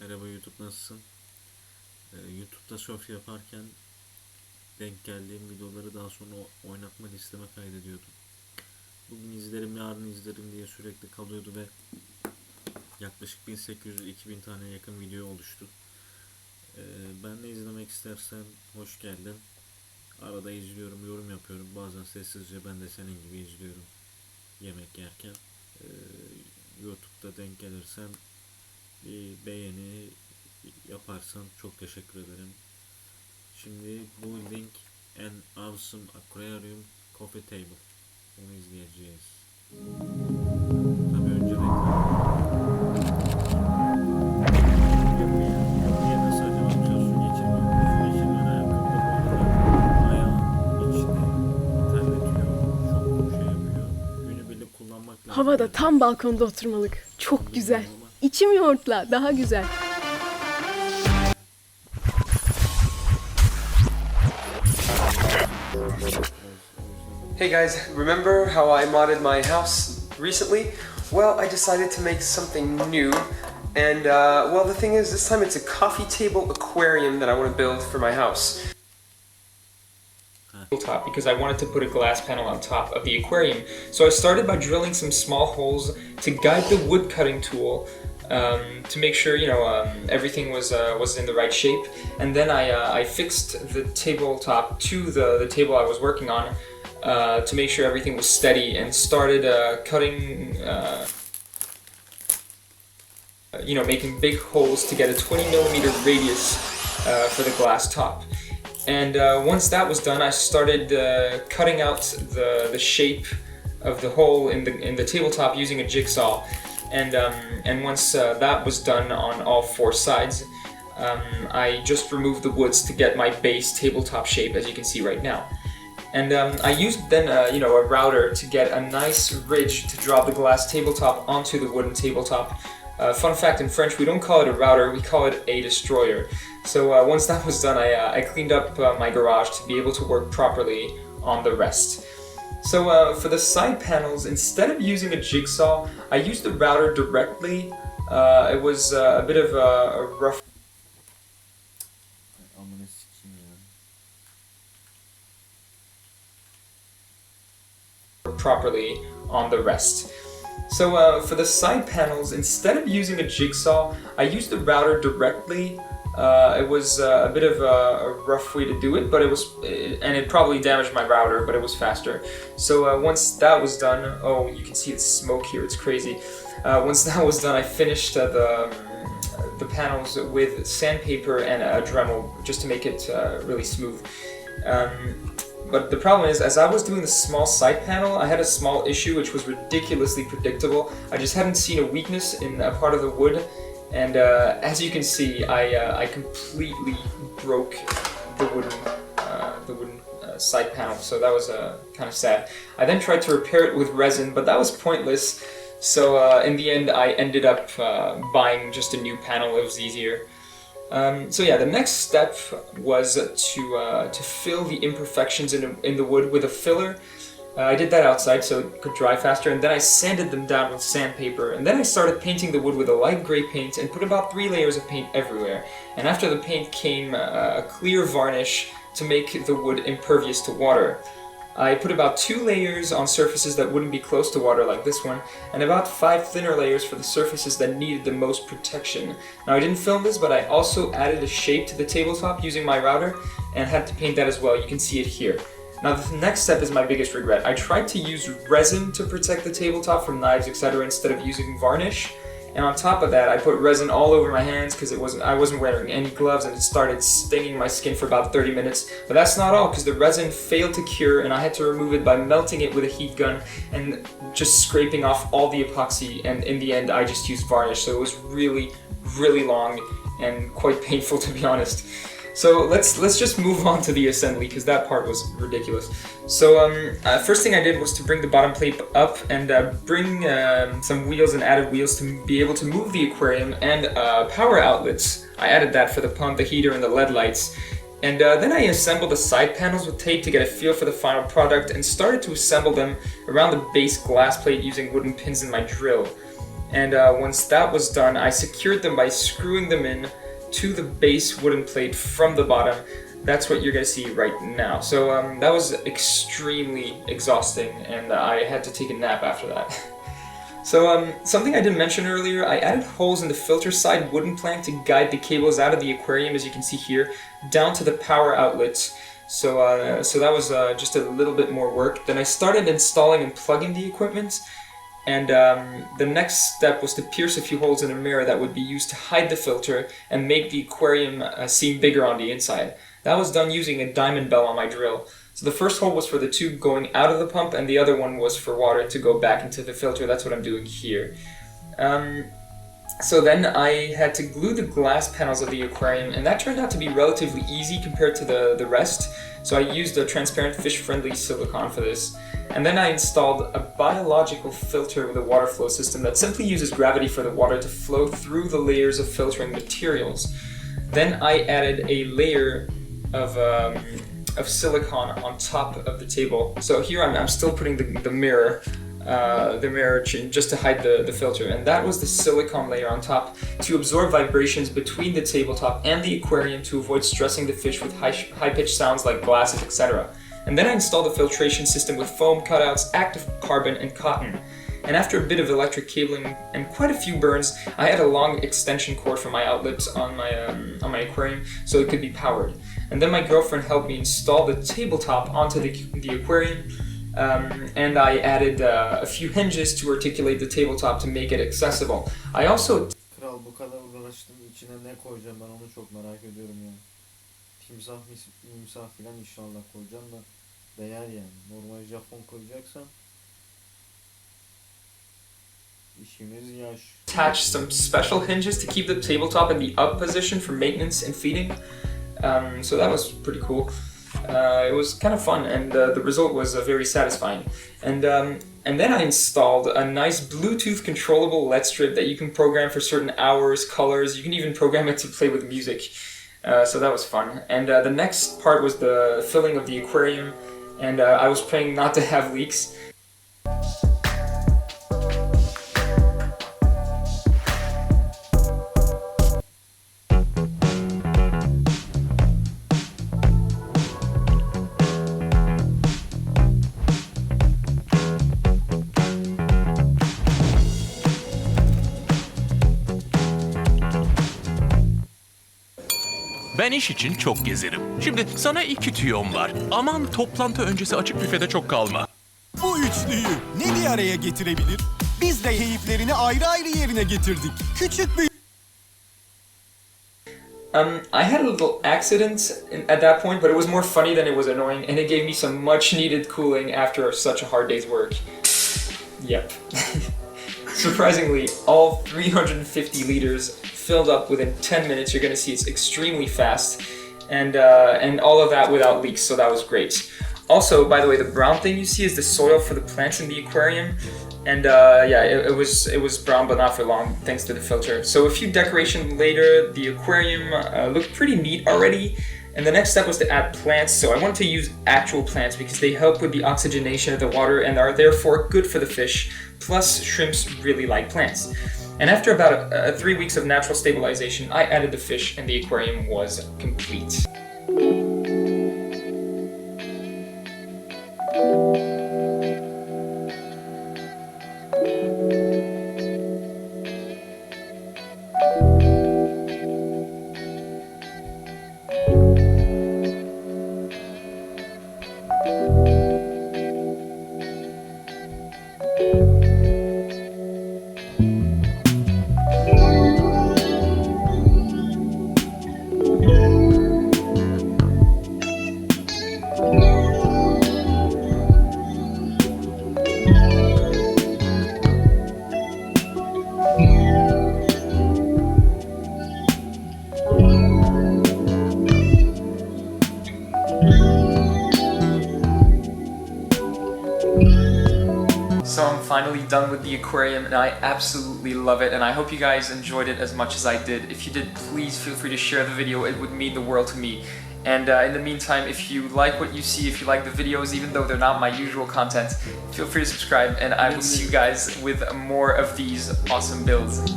Merhaba YouTube, nasılsın? YouTube'da surf yaparken denk geldiğim videoları daha sonra oynatma listeme kaydediyordum. Bugün izlerim, yarın izlerim diye sürekli kalıyordu ve yaklaşık 1800-2000 tane yakın video oluştu. Ben de izlemek istersen hoş geldin. Arada izliyorum, yorum yapıyorum. Bazen sessizce ben de senin gibi izliyorum yemek yerken. YouTube'da denk gelirsen bir beğeni yaparsan çok teşekkür ederim. Şimdi Building an Awesome Aquarium Coffee Table. Onu izleyeceğiz. Tabii önce yapıya nasıl acaba güzel su geçirmiyor. Su geçirmeyen ayağım içine terletiyor. Çok şey yapıyor. Günübirlik kullanmak lazım. Havada tam balkonda oturmalık. Çok güzel. İçim yoğurtla daha güzel. Hey guys, remember how I modded my house recently? Well, I decided to make something new, and well, the thing is, this time it's a coffee table aquarium that I want to build for my house. Top because I wanted to put a glass panel on top of the aquarium. So I started by drilling some small holes to guide the wood cutting tool to make sure everything was in the right shape. And then I fixed the tabletop to the table I was working on to make sure everything was steady, and started cutting. Making big holes to get a 20mm radius for the glass top. And once that was done, I started cutting out the shape of the hole in the tabletop using a jigsaw. And once that was done on all four sides, I just removed the woods to get my base tabletop shape, as you can see right now. And I used then a router to get a nice ridge to draw the glass tabletop onto the wooden tabletop. Fun fact, in French we don't call it a router, we call it a destroyer. So once that was done, I cleaned up my garage to be able to work properly on the rest. So for the side panels, instead of using a jigsaw, I used the router directly. It was a bit of a rough properly on the rest. So for the side panels, instead of using a jigsaw, I used the router directly. It was a bit of a rough way to do it, but it probably damaged my router, but it was faster. So once that was done, oh, you can see the smoke here, it's crazy. Once that was done, I finished the panels with sandpaper and a Dremel just to make it really smooth. But the problem is, as I was doing the small side panel, I had a small issue which was ridiculously predictable. I just hadn't seen a weakness in a part of the wood, and as you can see, I completely broke the wooden side panel, so that was kind of sad. I then tried to repair it with resin, but that was pointless, so in the end I ended up buying just a new panel. It was easier. So yeah, the next step was to fill the imperfections in the wood with a filler. I did that outside so it could dry faster, and then I sanded them down with sandpaper, and then I started painting the wood with a light gray paint and put about 3 layers of paint everywhere. And after the paint came a clear varnish to make the wood impervious to water. I put about 2 layers on surfaces that wouldn't be close to water, like this one, and about 5 thinner layers for the surfaces that needed the most protection. Now I didn't film this, but I also added a shape to the tabletop using my router and had to paint that as well. You can see it here. Now the next step is my biggest regret. I tried to use resin to protect the tabletop from knives, etc., instead of using varnish. And on top of that, I put resin all over my hands because I wasn't wearing any gloves, and it started stinging my skin for about 30 minutes. But that's not all, because the resin failed to cure, and I had to remove it by melting it with a heat gun and just scraping off all the epoxy. And in the end, I just used varnish. So it was really, really long and quite painful, to be honest. So let's just move on to the assembly, because that part was ridiculous. So first thing I did was to bring the bottom plate up and bring some wheels and added wheels to be able to move the aquarium, and power outlets. I added that for the pump, the heater, and the LED lights. And then I assembled the side panels with tape to get a feel for the final product, and started to assemble them around the base glass plate using wooden pins in my drill. And once that was done, I secured them by screwing them in to the base wooden plate from the bottom. That's what you're gonna see right now. So that was extremely exhausting, and I had to take a nap after that. So something I didn't mention earlier, I added holes in the filter side wooden plank to guide the cables out of the aquarium, as you can see here, down to the power outlets. So that was just a little bit more work. Then I started installing and plugging the equipment, and the next step was to pierce a few holes in a mirror that would be used to hide the filter and make the aquarium seem bigger on the inside. That was done using a diamond bell on my drill. So the first hole was for the tube going out of the pump, and the other one was for water to go back into the filter. That's what I'm doing here. So then I had to glue the glass panels of the aquarium, and that turned out to be relatively easy compared to the rest. So I used a transparent fish-friendly silicone for this. And then I installed a biological filter with a water flow system that simply uses gravity for the water to flow through the layers of filtering materials. Then I added a layer of silicone on top of the table. So here I'm still putting the mirror just to hide the filter, and that was the silicone layer on top to absorb vibrations between the tabletop and the aquarium to avoid stressing the fish with high-pitched sounds like glasses, etc. And then I installed a filtration system with foam cutouts, active carbon, and cotton. And after a bit of electric cabling and quite a few burns, I had a long extension cord for my outlets on my aquarium so it could be powered. And then my girlfriend helped me install the tabletop onto the aquarium, and I added a few hinges to articulate the tabletop to make it accessible. I also... Kral, bu kadar uğraştım, içine ne koyacağım ben onu çok merak ediyorum ya. Timsah filan inşallah koyacağım da değer yani. Normal Japon koyacaksam işimiz yaş. attach some special hinges to keep the tabletop in the up position for maintenance and feeding. So that was pretty cool. It was kind of fun, and the result was very satisfying. And then I installed a nice Bluetooth controllable LED strip that you can program for certain hours, colors. You can even program it to play with music. So that was fun. And the next part was the filling of the aquarium, and I was praying not to have leaks. Ben iş için çok gezerim. Şimdi sana 2 tüyom var. Aman toplantı öncesi açık büfede çok kalma. Bu üçlüyü ne bir araya getirebilir? Biz de keyiflerini ayrı ayrı yerine getirdik. Küçük bir... I had a little accident at that point, but it was more funny than it was annoying, and it gave me some much needed cooling after such a hard day's work. Yep. Surprisingly, all 350 liters filled up within 10 minutes. You're going to see it's extremely fast, and all of that without leaks, so that was great. Also, by the way, the brown thing you see is the soil for the plants in the aquarium, and yeah, it was brown, but not for long, thanks to the filter. So a few decorations later, the aquarium looked pretty neat already, and the next step was to add plants. So I wanted to use actual plants because they help with the oxygenation of the water and are therefore good for the fish. Plus, shrimps really like plants. And after about 3 weeks of natural stabilization, I added the fish and the aquarium was complete. So I'm finally done with the aquarium and I absolutely love it, and I hope you guys enjoyed it as much as I did. If you did, please feel free to share the video. It would mean the world to me. And in the meantime, if you like what you see, if you like the videos, even though they're not my usual content, feel free to subscribe, and I will see you guys with more of these awesome builds.